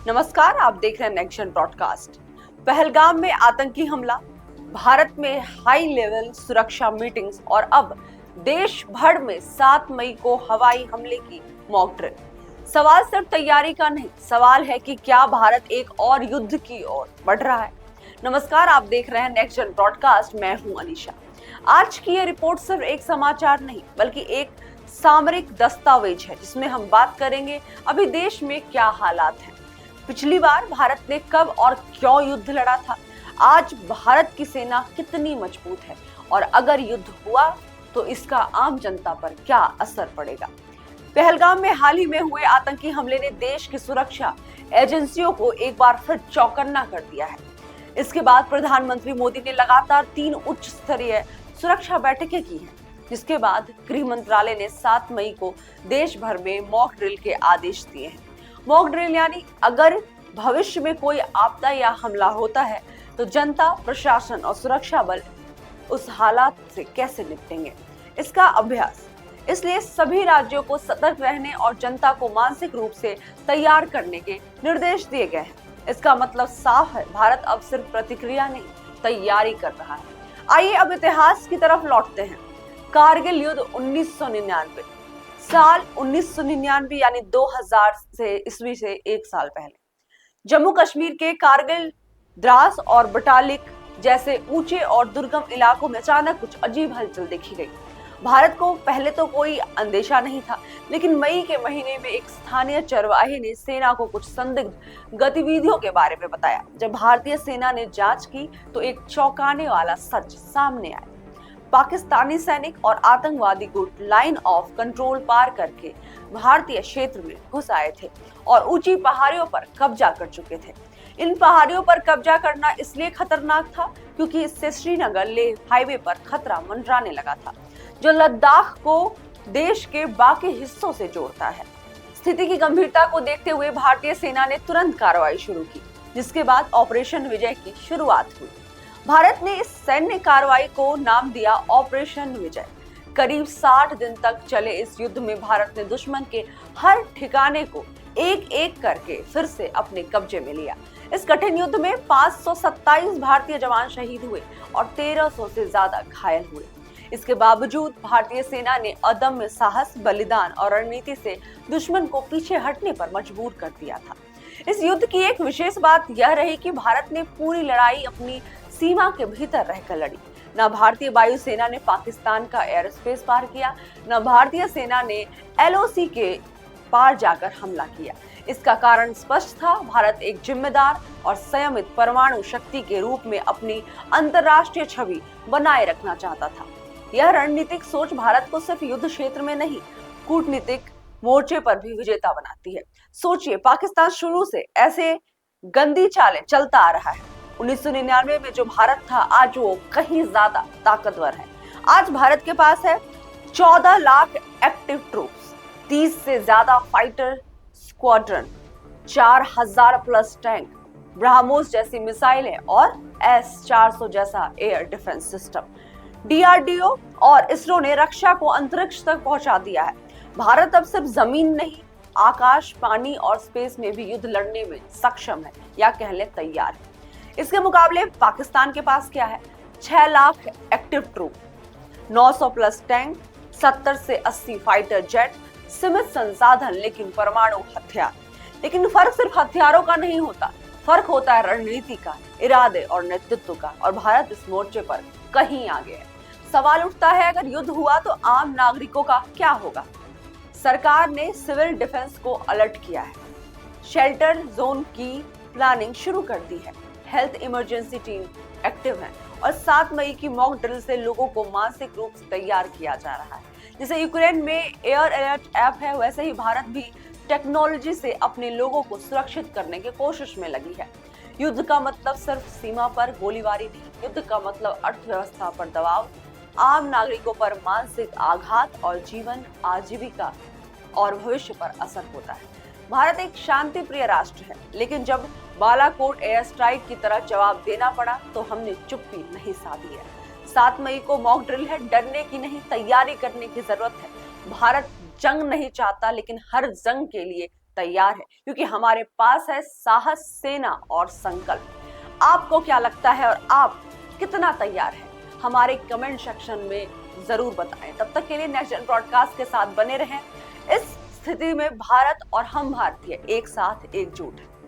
नमस्कार, आप देख रहे हैं नेक्शन ब्रॉडकास्ट। पहलगाम में आतंकी हमला, भारत में हाई लेवल सुरक्षा मीटिंग्स और अब देश भर में 7 मई को हवाई हमले की मॉक ड्रिल। सवाल सिर्फ तैयारी का नहीं, सवाल है कि क्या भारत एक और युद्ध की ओर बढ़ रहा है। नमस्कार, आप देख रहे हैं नेक्शन ब्रॉडकास्ट। मैं हूं अनीशा। आज की ये रिपोर्ट सिर्फ एक समाचार नहीं बल्कि एक सामरिक दस्तावेज है, जिसमें हम बात करेंगे अभी देश में क्या हालात हैं, पिछली बार भारत ने कब और क्यों युद्ध लड़ा था, आज भारत की सेना कितनी मजबूत है और अगर युद्ध हुआ तो इसका आम जनता पर क्या असर पड़ेगा। पहलगाम में हाल ही में हुए आतंकी हमले ने देश की सुरक्षा एजेंसियों को एक बार फिर चौकन्ना कर दिया है। इसके बाद प्रधानमंत्री मोदी ने लगातार 3 उच्च स्तरीय सुरक्षा बैठकें की हैं, जिसके बाद गृह मंत्रालय ने 7 मई को देश भर में मॉक ड्रिल के आदेश दिए हैं। मॉक ड्रिल यानी अगर भविष्य में कोई आपदा या हमला होता है तो जनता, प्रशासन और सुरक्षा बल उस हालात से कैसे निपटेंगे, इसका अभ्यास। इसलिए सभी राज्यों को सतर्क रहने और जनता को मानसिक रूप से तैयार करने के निर्देश दिए गए हैं। इसका मतलब साफ है, भारत अब सिर्फ प्रतिक्रिया नहीं, तैयारी कर रहा है। आइए अब इतिहास की तरफ लौटते हैं। कारगिल युद्ध 1999, साल 1999 यानी 2000 से ईस्वी से 1 साल पहले जम्मू कश्मीर के कारगिल, द्रास और बटालिक जैसे ऊंचे और दुर्गम इलाकों में अचानक कुछ अजीब हलचल देखी गई। भारत को पहले तो कोई अंदेशा नहीं था, लेकिन मई के महीने में एक स्थानीय चरवाहे ने सेना को कुछ संदिग्ध गतिविधियों के बारे में बताया। जब भारतीय सेना ने जांच की तो एक चौंकाने वाला सच सामने आया। पाकिस्तानी सैनिक और आतंकवादी गुट लाइन ऑफ कंट्रोल पार करके भारतीय क्षेत्र में घुस आए थे और ऊंची पहाड़ियों पर कब्जा कर चुके थे। इन पहाड़ियों पर कब्जा करना इसलिए खतरनाक था क्योंकि इससे श्रीनगर लेह हाईवे पर खतरा मंडराने लगा था, जो लद्दाख को देश के बाकी हिस्सों से जोड़ता है। स्थिति की गंभीरता को देखते हुए भारतीय सेना ने तुरंत कार्रवाई शुरू की, जिसके बाद ऑपरेशन विजय की शुरुआत हुई। भारत ने इस सैन्य कार्रवाई को नाम दिया ऑपरेशन विजय। करीब 60 दिन तक चले इस युद्ध में भारत ने दुश्मन के हर ठिकाने को एक एक करके फिर से अपने कब्जे में लिया। इस कठिन युद्ध में 527 भारतीय जवान शहीद हुए और 1300 से ज्यादा घायल हुए। इसके बावजूद भारतीय सेना ने अदम्य साहस, बलिदान और रणनीति से दुश्मन को पीछे हटने पर मजबूर कर दिया था। इस युद्ध की एक विशेष बात यह रही कि भारत ने पूरी लड़ाई अपनी सीमा के भीतर रहकर लड़ी। न भारतीय वायुसेना ने पाकिस्तान का एयर स्पेस पार किया, न भारतीय सेना ने एलओसी के पार जाकर हमला किया। इसका कारण स्पष्ट था, भारत एक जिम्मेदार और संयमित परमाणु शक्ति के रूप में अपनी अंतर्राष्ट्रीय छवि बनाए रखना चाहता था। यह रणनीतिक सोच भारत को सिर्फ युद्ध क्षेत्र में नहीं, कूटनीतिक मोर्चे पर भी विजेता बनाती है। सोचिए, पाकिस्तान शुरू से ऐसे गंदी चालें चलता आ रहा है। 1999 में जो भारत था, आज वो कहीं ज्यादा ताकतवर है। आज भारत के पास है 14 लाख एक्टिव ट्रूप्स, 30 से ज्यादा fighter squadron, 4000 plus tank, BrahMos जैसी मिसाइलें और S-400 जैसा एयर डिफेंस सिस्टम। डीआरडीओ और इसरो ने रक्षा को अंतरिक्ष तक पहुंचा दिया है। भारत अब सिर्फ जमीन नहीं, आकाश, पानी और स्पेस में भी युद्ध लड़ने में सक्षम है, या कह ले तैयार है। इसके मुकाबले पाकिस्तान के पास क्या है? 6 lakh active troop, 900 plus tank, 70 से 80 फाइटर जेट, सीमित संसाधन लेकिन परमाणु हथियार। लेकिन फर्क सिर्फ हथियारों का नहीं होता, फर्क होता है रणनीति का, इरादे और नेतृत्व का, और भारत इस मोर्चे पर कहीं आगे है। सवाल उठता है, अगर युद्ध हुआ तो आम नागरिकों का क्या होगा? सरकार ने सिविल डिफेंस को अलर्ट किया है, शेल्टर जोन की प्लानिंग शुरू कर दी है, हेल्थ इमरजेंसी टीम एक्टिव है और 7 मई की मॉक ड्रिल से लोगों को मानसिक रूप से तैयार किया जा रहा है। जैसे यूक्रेन में एयर अलर्ट ऐप है, वैसे ही भारत भी टेक्नोलॉजी से अपने लोगों को सुरक्षित करने की कोशिश में लगी है। युद्ध का मतलब सिर्फ सीमा पर गोलीबारी नहीं, युद्ध का मतलब अर्थव्यवस्था पर दबाव, आम नागरिकों पर मानसिक आघात और जीवन, आजीविका और भविष्य पर असर होता है। भारत एक शांति प्रिय राष्ट्र है, लेकिन जब बालाकोट एयर स्ट्राइक की तरह जवाब देना पड़ा तो हमने चुप्पी नहीं साधी है। 7 मई को मॉक ड्रिल है, डरने की नहीं, तैयारी करने की जरूरत है। भारत जंग नहीं चाहता, लेकिन हर जंग के लिए तैयार है, क्योंकि हमारे पास है साहस, सेना और संकल्प। आपको क्या लगता है और आप कितना तैयार हैं? हमारे कमेंट सेक्शन में जरूर बताएं। तब तक के लिए नेक्स्ट जन ब्रॉडकास्ट के साथ बने रहें। इस स्थिति में भारत और हम भारतीय एक साथ एकजुट हैं।